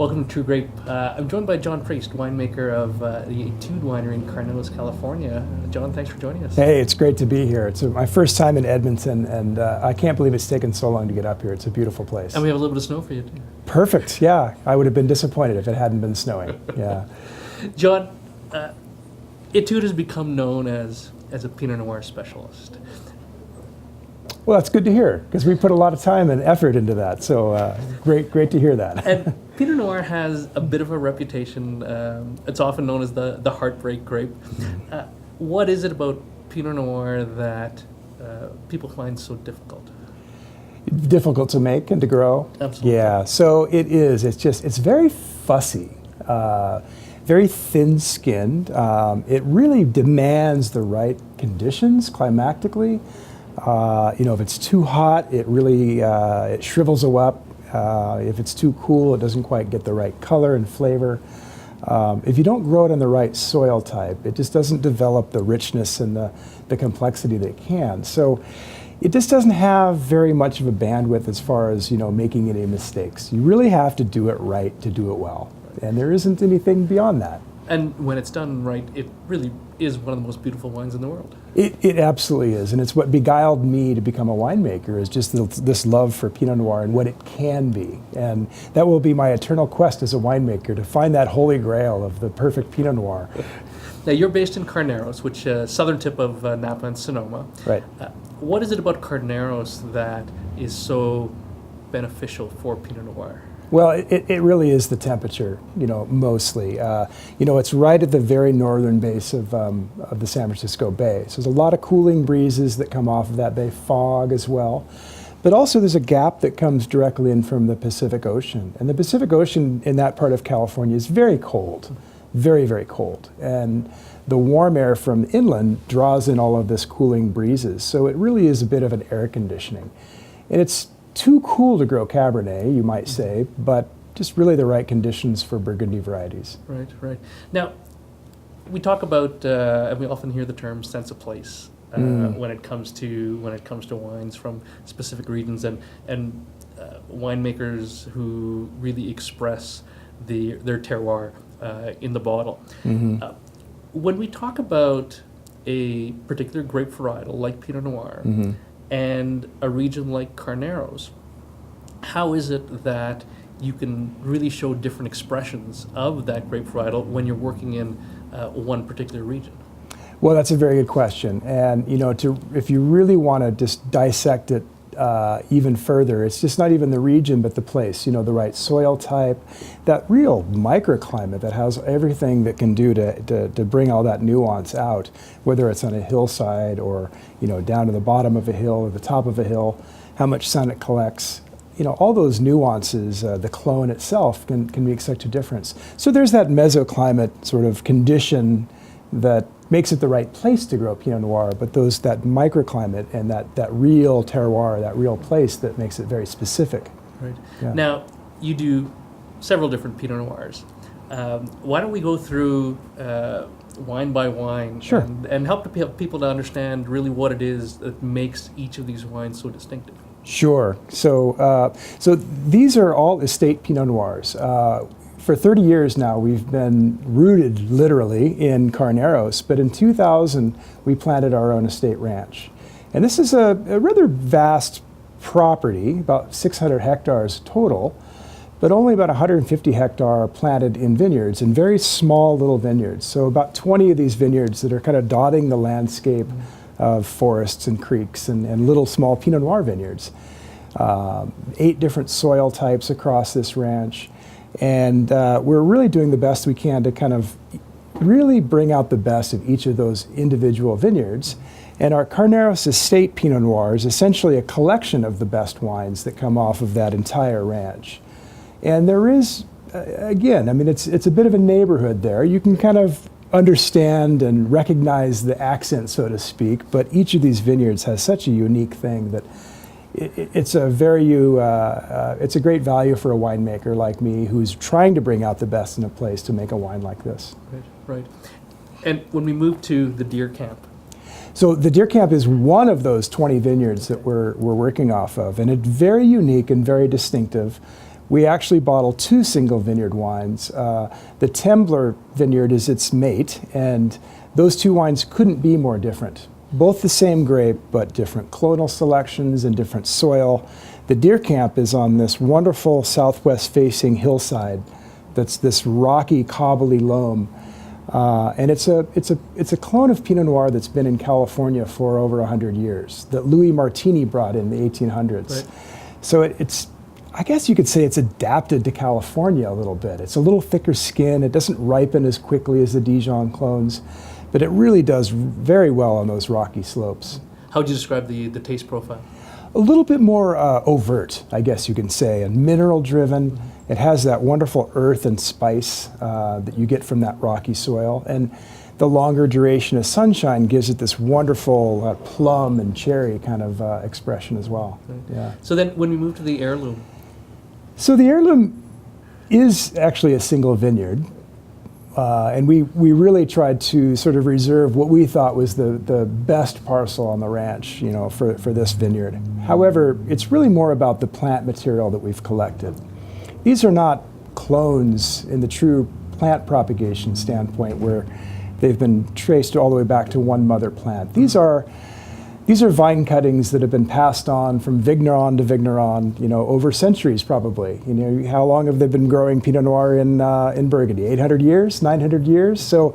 Welcome to True Grape. I'm joined by John Priest, winemaker of the Etude Winery in Carneros, California. John, thanks for joining us. Hey, it's great to be here. It's my first time in Edmonton, and I can't believe it's taken so long to get up here. It's a beautiful place. And we have a little bit of snow for you, too. Perfect, yeah. I would have been disappointed if it hadn't been snowing, yeah. John, Etude has become known as a Pinot Noir specialist. Well, that's good to hear, because we put a lot of time and effort into that, so great to hear that. And Pinot Noir has a bit of a reputation. It's often known as the heartbreak grape. What is it about Pinot Noir that people find so difficult? Difficult to make and to grow? Absolutely. Yeah, so it is. It's very fussy, very thin-skinned. It really demands the right conditions climatically. If it's too hot, it really it shrivels up. If it's too cool, it doesn't quite get the right color and flavor. If you don't grow it in the right soil type, it just doesn't develop the richness and the complexity that it can. So it just doesn't have very much of a bandwidth as far as making any mistakes. You really have to do it right to do it well, and there isn't anything beyond that. And when it's done right, it really is one of the most beautiful wines in the world. It absolutely is, and it's what beguiled me to become a winemaker, is just this love for Pinot Noir and what it can be. And that will be my eternal quest as a winemaker, to find that holy grail of the perfect Pinot Noir. Now, you're based in Carneros, which southern tip of Napa and Sonoma. Right. What is it about Carneros that is so beneficial for Pinot Noir? Well, it really is the temperature, mostly. It's right at the very northern base of the San Francisco Bay. So there's a lot of cooling breezes that come off of that bay, fog as well. But also there's a gap that comes directly in from the Pacific Ocean. And the Pacific Ocean in that part of California is very cold, very, very cold. And the warm air from inland draws in all of this cooling breezes. So it really is a bit of an air conditioning. And it's too cool to grow Cabernet, you might say, but just really the right conditions for Burgundy varieties. Right. Now, we talk about, and we often hear the term sense of place when it comes to wines from specific regions and winemakers who really express their terroir in the bottle. Mm-hmm. When we talk about a particular grape varietal like Pinot Noir, Mm-hmm. and a region like Carneros, how is it that you can really show different expressions of that grape varietal when you're working in one particular region? Well, that's a very good question. And if you really want to just dissect it even further, it's just not even the region but the place, the right soil type, that real microclimate that has everything that can do to bring all that nuance out, whether it's on a hillside or down to the bottom of a hill or the top of a hill, how much sun it collects. All those nuances, the clone itself can make such a difference. So there's that mesoclimate sort of condition that makes it the right place to grow Pinot Noir, but that microclimate and that real terroir, that real place that makes it very specific. Right. Yeah. Now, you do several different Pinot Noirs. Why don't we go through wine by wine, Sure. and help people to understand really what it is that makes each of these wines so distinctive? Sure. So these are all estate Pinot Noirs. For 30 years now, we've been rooted literally in Carneros, but in 2000, we planted our own estate ranch. And this is a rather vast property, about 600 hectares total, but only about 150 hectare planted in vineyards, in very small little vineyards. So about 20 of these vineyards that are kind of dotting the landscape of forests and creeks and little small Pinot Noir vineyards. 8 different soil types across this ranch. And we're really doing the best we can to kind of really bring out the best of each of those individual vineyards. And our Carneros Estate Pinot Noir is essentially a collection of the best wines that come off of that entire ranch. And there is, again, it's a bit of a neighborhood there. You can kind of understand and recognize the accent, so to speak, but each of these vineyards has such a unique thing that it's a great value for a winemaker like me who's trying to bring out the best in a place to make a wine like this. Right. And when we move to the Deer Camp. So the Deer Camp is one of those 20 vineyards that we're working off of, and it's very unique and very distinctive. we actually bottle 2 single vineyard wines. The Temblor vineyard is its mate, and those 2 wines couldn't be more different. Both the same grape, but different clonal selections and different soil. The Deer Camp is on this wonderful southwest-facing hillside that's this rocky, cobbly loam. And it's a clone of Pinot Noir that's been in California for over 100 years, that Louis Martini brought in the 1800s. Right. So it's, I guess you could say it's adapted to California a little bit. It's a little thicker skin. It doesn't ripen as quickly as the Dijon clones, but it really does very well on those rocky slopes. How would you describe the taste profile? A little bit more overt, I guess you can say, and mineral driven. It has that wonderful earth and spice that you get from that rocky soil. And the longer duration of sunshine gives it this wonderful plum and cherry kind of expression as well. Right. Yeah. So then when we move to the heirloom, So the heirloom is actually a single vineyard. And we really tried to sort of reserve what we thought was the best parcel on the ranch, you know, for this vineyard. However, it's really more about the plant material that we've collected. These are not clones in the true plant propagation standpoint where they've been traced all the way back to one mother plant. These are vine cuttings that have been passed on from vigneron to vigneron, you know, over centuries probably. You know, how long have they been growing Pinot Noir in Burgundy? 800 years, 900 years? So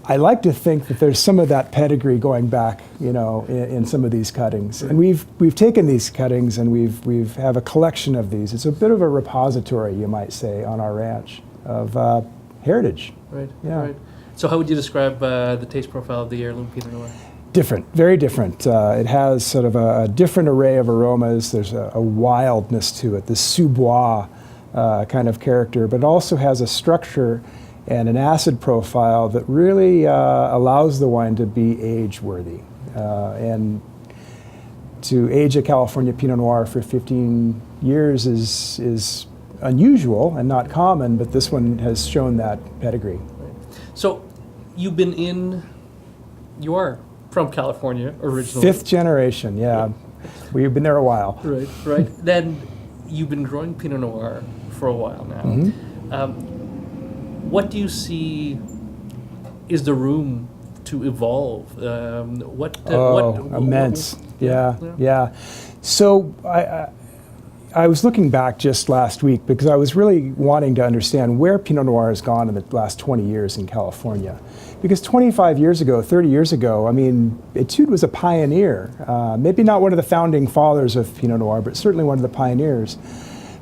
I like to think that there's some of that pedigree going back, you know, in some of these cuttings. And we've taken these cuttings and we've have a collection of these. It's a bit of a repository, you might say, on our ranch of heritage. right? Yeah. Right. So how would you describe the taste profile of the heirloom Pinot Noir? Different, very different. It has sort of a different array of aromas. There's a wildness to it, this sous-bois kind of character, but it also has a structure and an acid profile that really allows the wine to be age-worthy. And to age a California Pinot Noir for 15 years is unusual and not common, but this one has shown that pedigree. So you are from California originally. 5th generation, yeah. We've been there a while. Right, right. Then you've been growing Pinot Noir for a while now. What do you see is the room to evolve? Immense. Yeah. So I was looking back just last week because I was really wanting to understand where Pinot Noir has gone in the last 20 years in California. Because 25 years ago, 30 years ago, I mean, Etude was a pioneer. Maybe not one of the founding fathers of Pinot Noir, but certainly one of the pioneers.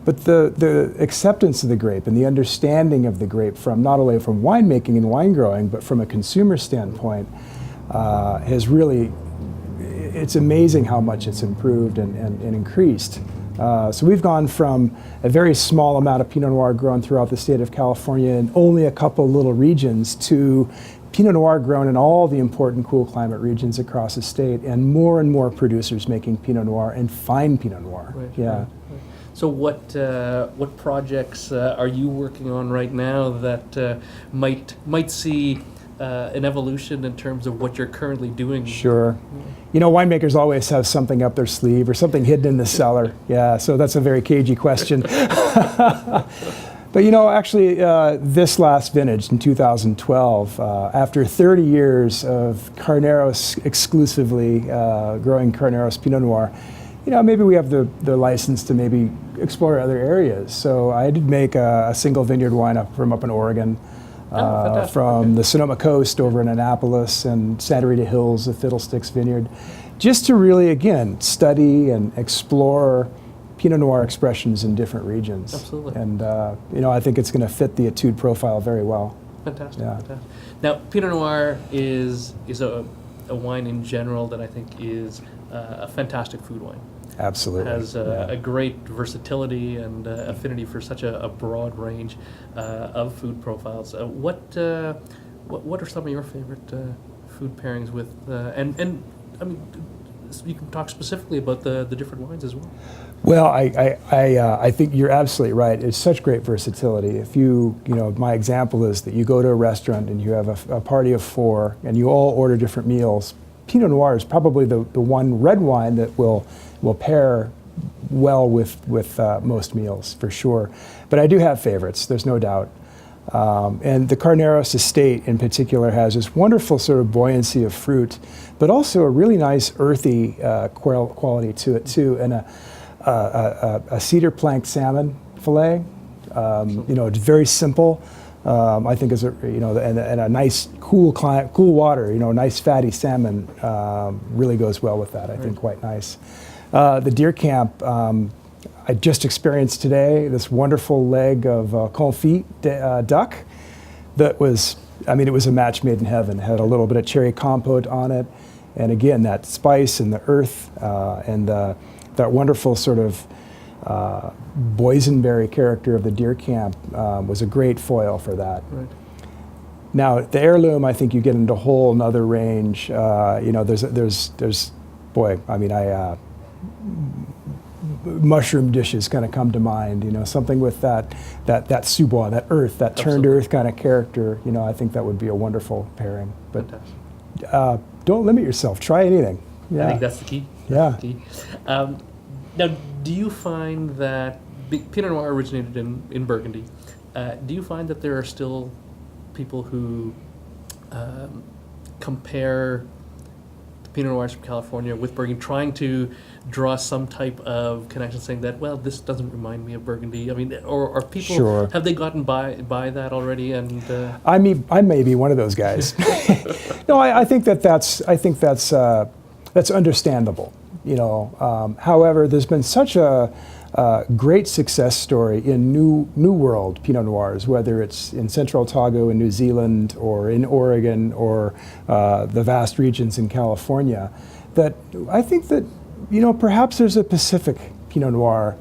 But the acceptance of the grape and the understanding of the grape from not only from winemaking and wine growing, but from a consumer standpoint, has really, it's amazing how much it's improved and increased. So we've gone from a very small amount of Pinot Noir grown throughout the state of California in only a couple little regions to Pinot Noir grown in all the important cool climate regions across the state, and more producers making Pinot Noir and fine Pinot Noir. Right, yeah. right. So what projects are you working on right now that might see an evolution in terms of what you're currently doing? Sure. You know, winemakers always have something up their sleeve or something hidden in the cellar. Yeah, so that's a very cagey question. But you know, actually, this last vintage in 2012, after 30 years of Carneros exclusively growing Carneros Pinot Noir, you know, maybe we have the license to maybe explore other areas. So I did make a single vineyard wine up in Oregon, from the Sonoma Coast over in Annapolis and Santa Rita Hills, the Fiddlesticks Vineyard, just to really, again, study and explore Pinot Noir expressions in different regions. Absolutely. And, you know, I think it's going to fit the Etude profile very well. Fantastic. Yeah. Fantastic. Now, Pinot Noir is a wine in general that I think is a fantastic food wine. Absolutely. Has a great versatility and affinity for such a broad range of food profiles. What are some of your favorite food pairings with? And I mean, you can talk specifically about the different wines as well. Well, I think you're absolutely right. It's such great versatility. If you know, my example is that you go to a restaurant and you have a party of 4 and you all order different meals. Pinot Noir is probably the one red wine that will pair well with most meals, for sure. But I do have favorites, there's no doubt. And the Carneros estate in particular has this wonderful sort of buoyancy of fruit, but also a really nice earthy quality to it too, and a cedar planked salmon fillet. It's very simple. I think is and a nice cool water. Nice fatty salmon really goes well with that. I think quite nice. The deer camp. I just experienced today this wonderful leg of confit duck that was, it was a match made in heaven. It had a little bit of cherry compote on it, and again, that spice and the earth and that wonderful sort of boysenberry character of the deer camp was a great foil for that. Right. Now, the heirloom, I think you get into a whole nother range. There's mushroom dishes kind of come to mind, something with that sous-bois, that earth, that turned earth kind of character. I think that would be a wonderful pairing. But don't limit yourself. Try anything. Yeah. I think that's the key. That's the key. Now, do you find that Pinot Noir originated in Burgundy? Do you find that there are still people who compare the Pinot Noirs from California with Burgundy, trying to draw some type of connection, saying that, well, this doesn't remind me of Burgundy? Or are people, sure. Have they gotten by that already? And I may be one of those guys. No, I think that's understandable. However, there's been such a great success story in New World Pinot Noirs, whether it's in Central Otago in New Zealand or in Oregon or the vast regions in California, that I think that perhaps there's a Pacific Pinot Noir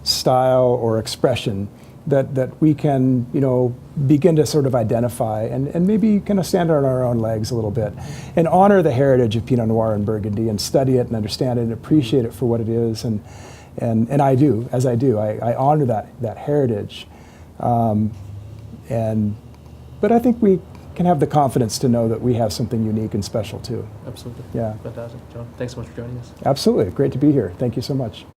style or expression that we can begin to sort of identify and maybe kind of stand on our own legs a little bit and honor the heritage of Pinot Noir in Burgundy and study it and understand it and appreciate it for what it is. And I do, I honor that heritage. But I think we can have the confidence to know that we have something unique and special too. Absolutely. Yeah. Fantastic. John, thanks so much for joining us. Absolutely. Great to be here. Thank you so much.